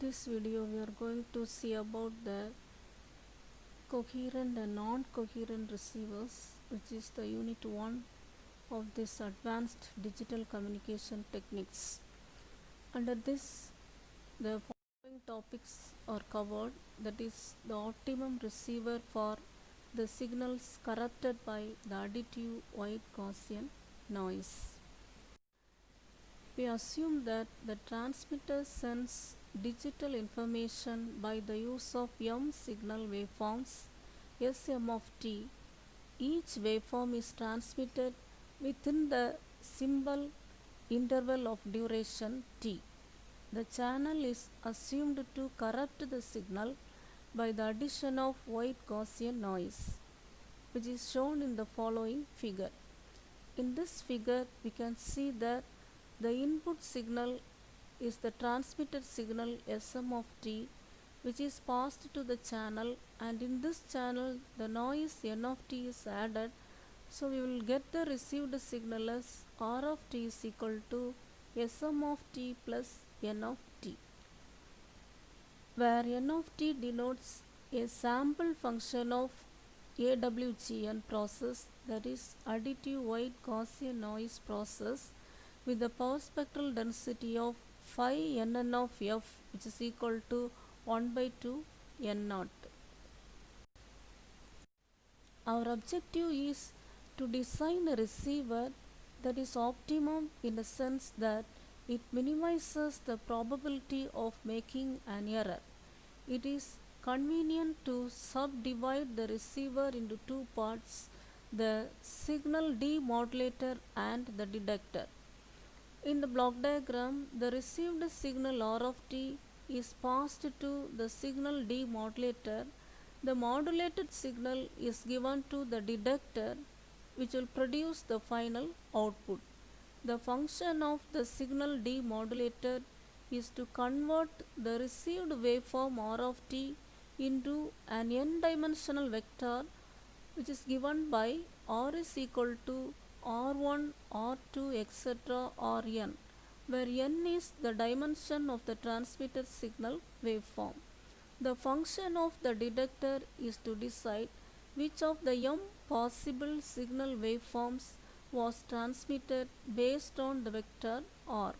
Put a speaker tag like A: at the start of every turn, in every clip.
A: this video we are going to see about the coherent and non-coherent receivers, which is the unit 1 of this advanced digital communication techniques. Under this, the following topics are covered, that is the optimum receiver for the signals corrupted by the additive white Gaussian noise. We assume that the transmitter sends digital information by the use of M signal waveforms Sm of t. Each waveform is transmitted within the symbol interval of duration t. The channel is assumed to corrupt the signal by the addition of white Gaussian noise, which is shown in the following figure. In this figure, we can see that the input signal is the transmitted signal Sm of t, which is passed to the channel, and in this channel the noise N of t is added. So we will get the received signal as R of t is equal to Sm of t plus N of t, where N of t denotes a sample function of AWGN process, that is additive white Gaussian noise process, with the power spectral density of phi nn of f, which is equal to 1 by 2 n0. Our objective is to design a receiver that is optimum in the sense that it minimizes the probability of making an error. It is convenient to subdivide the receiver into two parts, the signal demodulator and the detector. In the block diagram, the received signal R of t is passed to the signal demodulator. The modulated signal is given to the detector, which will produce the final output. The function of the signal demodulator is to convert the received waveform R of t into an n-dimensional vector, which is given by R is equal to R1, R2, etc. Rn, where n is the dimension of the transmitted signal waveform. The function of the detector is to decide which of the m possible signal waveforms was transmitted based on the vector R.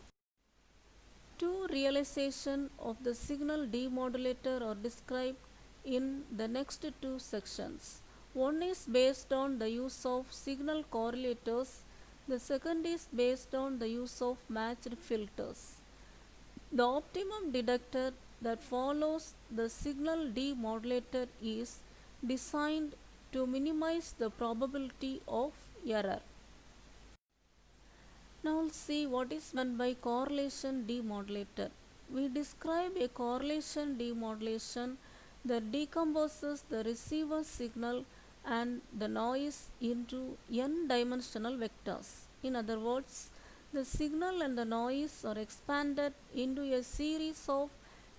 A: Two realizations of the signal demodulator are described in the next two sections. One is based on the use of signal correlators. The second is based on the use of matched filters. The optimum detector that follows the signal demodulator is designed to minimize the probability of error. Now we'll see what is meant by correlation demodulator. We describe a correlation demodulation that decomposes the receiver signal and the noise into n-dimensional vectors. In other words, the signal and the noise are expanded into a series of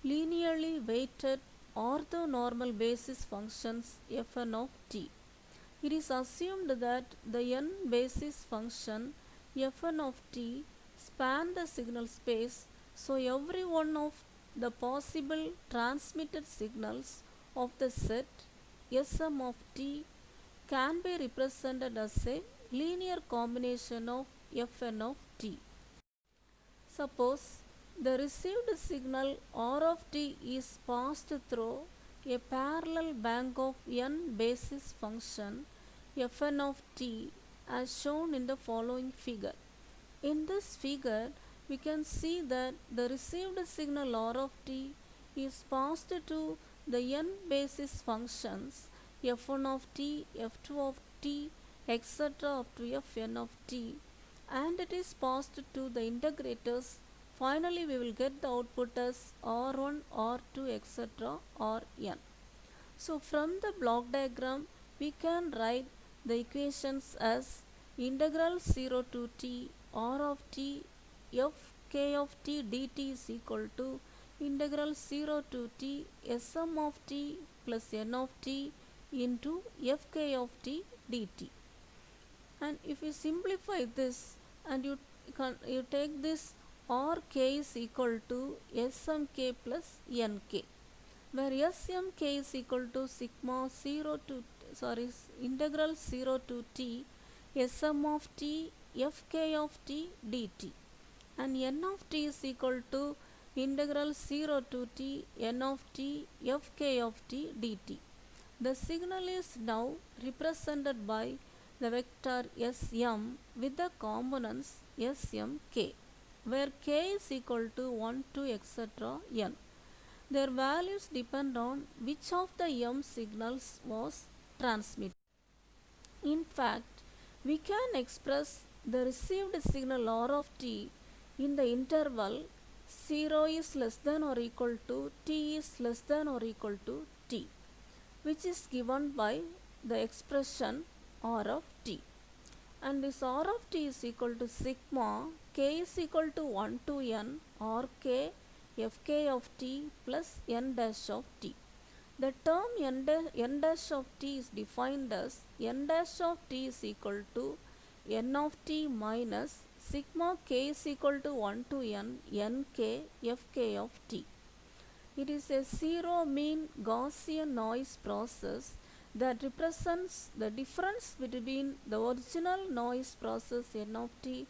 A: linearly weighted orthonormal basis functions Fn of t. It is assumed that the n basis function Fn of t span the signal space, so every one of the possible transmitted signals of the set Sm of t can be represented as a linear combination of Fn of t. Suppose the received signal R of t is passed through a parallel bank of n basis function Fn of t as shown in the following figure. In this figure, we can see that the received signal R of t is passed to the n basis functions f1 of t, f2 of t, etc. up to fn of t, and it is passed to the integrators. Finally, we will get the output as R1, R2, etc. Rn. So, from the block diagram, we can write the equations as integral 0 to t R of t f k of t dt is equal to integral 0 to t Sm of t plus n of t into fk of t dt. And if you simplify this and you take this or k is equal to smk plus nk, where smk is equal to sigma 0 to integral 0 to t sm of t fk of t dt, and n of t is equal to integral 0 to t n of t fk of t dt. The signal is now represented by the vector Sm with the components Smk, where k is equal to 1 to etc. n. Their values depend on which of the m signals was transmitted. In fact, we can express the received signal r of t in the interval 0 is less than or equal to t is less than or equal to t, which is given by the expression r of t. And this r of t is equal to sigma k is equal to 1 to n r k fk of t plus n dash of t. The term n dash of t is defined as n dash of t is equal to n of t minus sigma k is equal to 1 to n nk fk of t. It is a zero mean Gaussian noise process that represents the difference between the original noise process n of t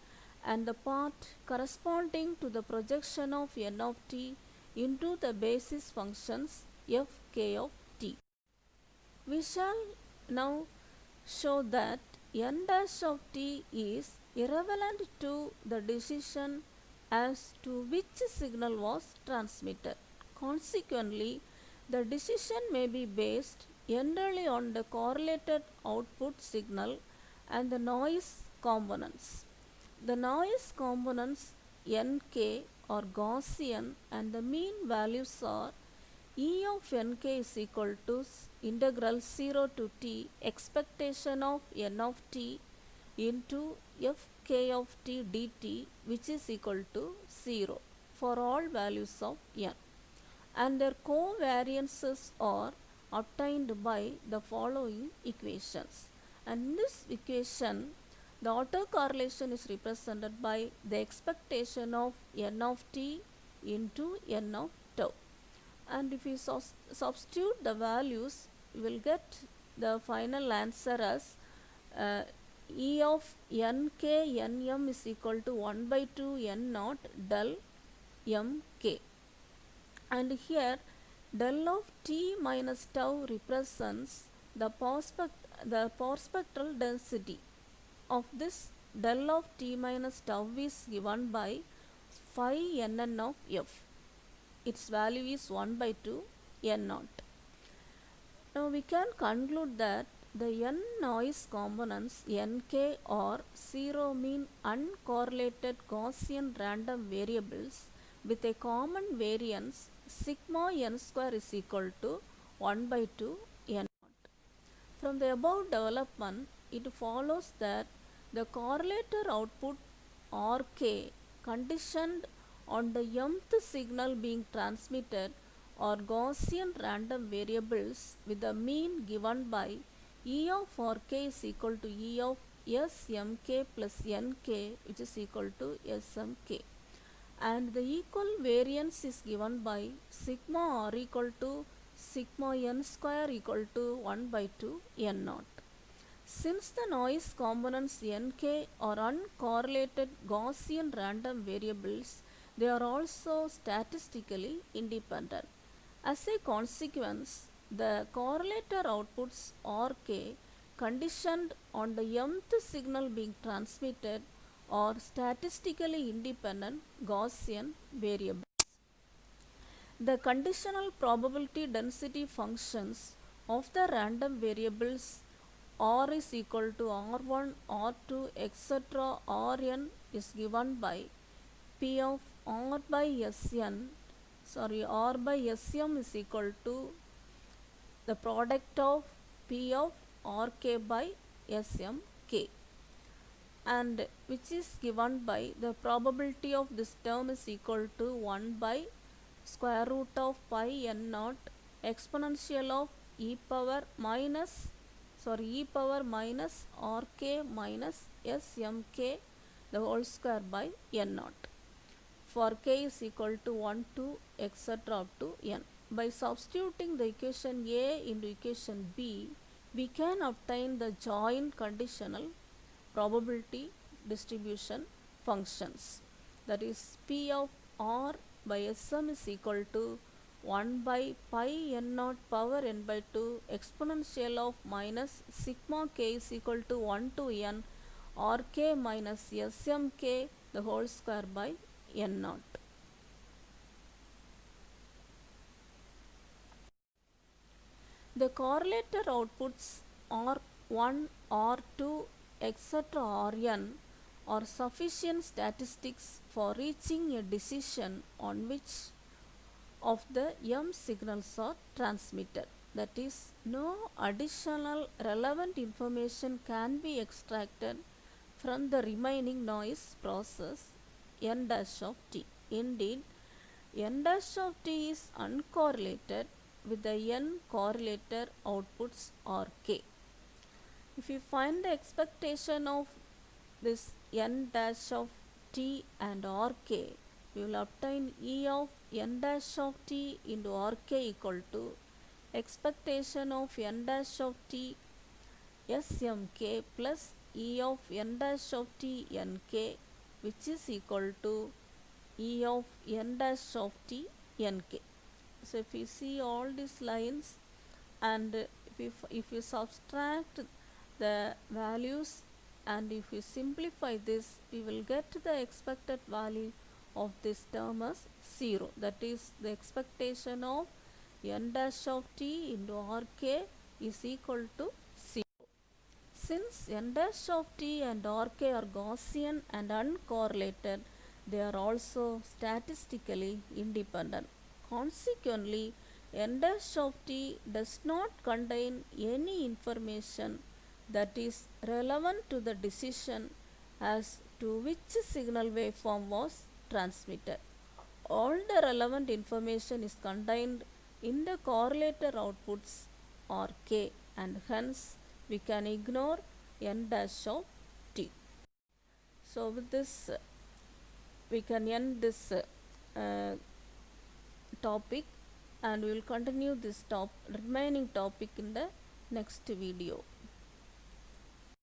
A: and the part corresponding to the projection of n of t into the basis functions f k of t. We shall now show that n dash of t is irrelevant to the decision as to which signal was transmitted. Consequently, the decision may be based entirely on the correlated output signal and the noise components. The noise components nk are Gaussian and the mean values are E of nk is equal to integral 0 to t expectation of n of t into fk of t dt, which is equal to 0 for all values of n, and their covariances are obtained by the following equations. And in this equation, the autocorrelation is represented by the expectation of n of t into n of tau. And if we substitute the values, we will get the final answer as E of nk nm is equal to 1 by 2 n naught del mk. And here del of t minus tau represents the perspectral density of this del of t minus tau is given by phi nn of f. Its value is 1 by 2 n naught. Now we can conclude that the n noise components nk are zero mean uncorrelated Gaussian random variables with a common variance sigma n square is equal to 1 by 2 n naught. From the above development, it follows that the correlator output Rk conditioned on the mth signal being transmitted are Gaussian random variables with the mean given by E of Rk is equal to E of Smk plus Nk, which is equal to Smk, and the equal variance is given by sigma r equal to sigma n square equal to 1 by 2 n naught. Since the noise components nk are uncorrelated Gaussian random variables, they are also statistically independent. As a consequence, the correlator outputs Rk conditioned on the mth signal being transmitted are statistically independent Gaussian variables. The conditional probability density functions of the random variables r is equal to r1, r2, etc. rn is given by p of r by sn, r by sm is equal to the product of p of rk by smk, and which is given by the probability of this term is equal to 1 by square root of pi n naught exponential of e power minus rk minus smk the whole square by n naught. for k is equal to 1 to etc. up to n. By substituting the equation A into equation B, we can obtain the joint conditional probability distribution functions. That is P of R by Sm is equal to 1 by pi n naught power n by 2 exponential of minus sigma k is equal to 1 to n Rk minus Smk the whole square by n naught. The correlator outputs R1, R2, etc. Rn are sufficient statistics for reaching a decision on which of the m signals are transmitted. That is, no additional relevant information can be extracted from the remaining noise process n dash of t. Indeed, n dash of t is uncorrelated with the n correlator outputs Rk. If you find the expectation of this n dash of t and Rk, we will obtain E of n dash of t into Rk equal to expectation of n dash of t Smk plus E of n dash of t Nk, which is equal to E of n dash of t Nk. So if you see all these lines and if you subtract the values and if you simplify this, we will get the expected value of this term as 0. That is, the expectation of n dash of t into Rk is equal to 0. Since n dash of t and Rk are Gaussian and uncorrelated, they are also statistically independent. Consequently, n dash of t does not contain any information that is relevant to the decision as to which signal waveform was transmitted. All the relevant information is contained in the correlator outputs Rk, and hence we can ignore n dash of t. So with this we can end this topic, and we will continue this remaining topic in the next video.